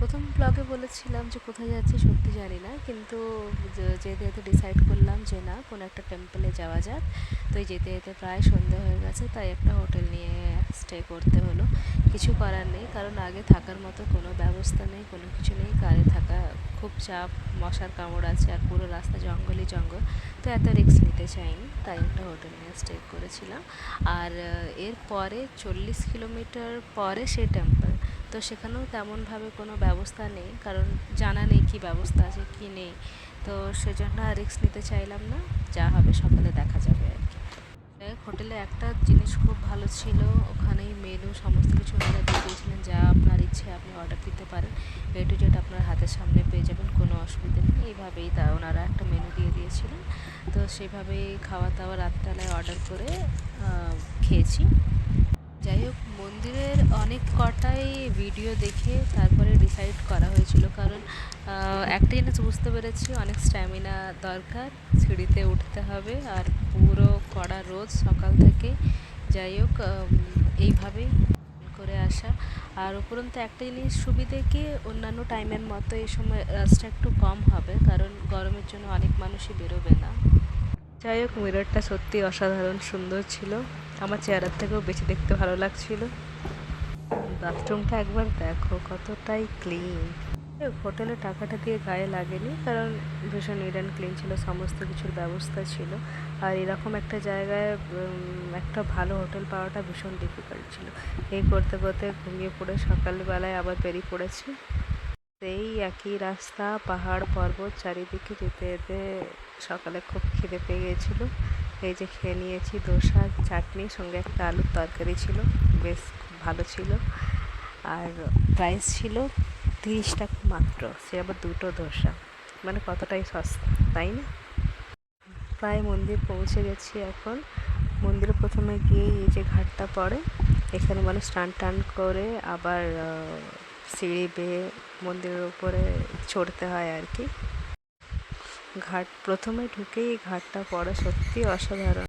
প্রথম ব্লগে বলেছিলাম যে কোথায় যাচ্ছি সত্যি জানি না, কিন্তু যেতে যেতে ডিসাইড করলাম যে না, কোনো একটা টেম্পলে যাওয়া যাক। তো এই যেতে যেতে প্রায় সন্ধে হয়ে গেছে, তাই একটা হোটেল নিয়ে স্টে করতে হলো। কিছু করার নেই, কারণ আগে থাকার মতো কোনো ব্যবস্থা নেই, কোনো কিছু নেই। কারে থাকা খুব চাপ, মশার কামড় আছে, আর পুরো রাস্তা জঙ্গলই জঙ্গল। তো এত রিস্ক নিতে চাইনি, তাই একটা হোটেল নিয়ে স্টে করেছিলাম। আর এরপরে 40 কিলোমিটার পরে সে টেম্পল। তো সেখানেও তেমনভাবে কোনো ব্যবস্থা নেই, কারণ জানা নেই কী ব্যবস্থা আছে কী নেই। তো সেজন্য আর রিস্ক নিতে চাইলাম না, যা হবে সকালে দেখা যাবে আর কি। হোটেলে একটা জিনিস খুব ভালো ছিল, ওখানেই মেনু সমস্ত কিছু ওনারা দিয়ে দিয়েছিলেন, যা আপনার ইচ্ছে আপনি অর্ডার দিতে পারেন। এ টু জেড আপনার হাতের সামনে পেয়ে যাবেন, কোনো অসুবিধা নেই। এইভাবেই তা ওনারা একটা মেনু দিয়ে দিয়েছিলেন। তো সেভাবেই খাওয়া দাওয়া রাতবেলায় অর্ডার করে খেয়েছি। যাই হোক, মন্দিরের অনেক কটাই ভিডিও দেখে তারপরে ডিসাইড করা হয়েছিল, কারণ একটা জিনিস বুঝতে পেরেছি, অনেক স্ট্যামিনা দরকার, সিঁড়িতে উঠতে হবে, আর পুরো কড়া রোদ সকাল থেকে। যাই হোক, এইভাবেই করে আসা। আর উপরন্তু একটা জিনিস সুবিধে কি, অন্যান্য টাইমের মতো এই সময় রাশটা একটু কম হবে, কারণ গরমের জন্য অনেক মানুষই বেরোবে না। যাই হোক, মিররটা সত্যি অসাধারণ সুন্দর ছিল, আমার চেহারার থেকেও বেশি দেখতে ভালো লাগছিল। বাথরুমটা একবার দেখো কতটাই ক্লিন। হোটেলে টাকাটা দিয়ে গায়ে লাগেনি, কারণ ভীষণ নিট অ্যান্ড ক্লিন ছিল, সমস্ত কিছুর ব্যবস্থা ছিল। আর এরকম একটা জায়গায় একটা ভালো হোটেল পাওয়াটা ভীষণ ডিফিকাল্ট ছিল। এই করতে করতে ঘুমিয়ে পড়ে সকালবেলায় আবার বেরিয়ে পড়েছি। সেই একই রাস্তা, পাহাড় পর্বত চারিদিকে যেতে যেতে সকালে খুব খিদে পেয়ে গিয়েছিল। এই যে খেয়ে নিয়েছি ধোসা, চাটনি, সঙ্গে একটা আলুর তরকারি ছিল, বেশ খুব ভালো ছিল। আর প্রাইস ছিল 30 টাকা মাত্র, সে আবার দুটো ধোসা, মানে কতটাই সস্তা, তাই না? প্রায় মন্দির পৌঁছে গেছি এখন। মন্দিরে প্রথমে গিয়ে এই যে ঘাটটা পড়ে, এখানে মানুষ স্নান টান করে আবার সিঁড়ি বেয়ে মন্দিরের উপরে চড়তে হয় আর কি। ঘাট প্রথমে ঢুকেই ঘাটটা পড়ে, সত্যি অসাধারণ।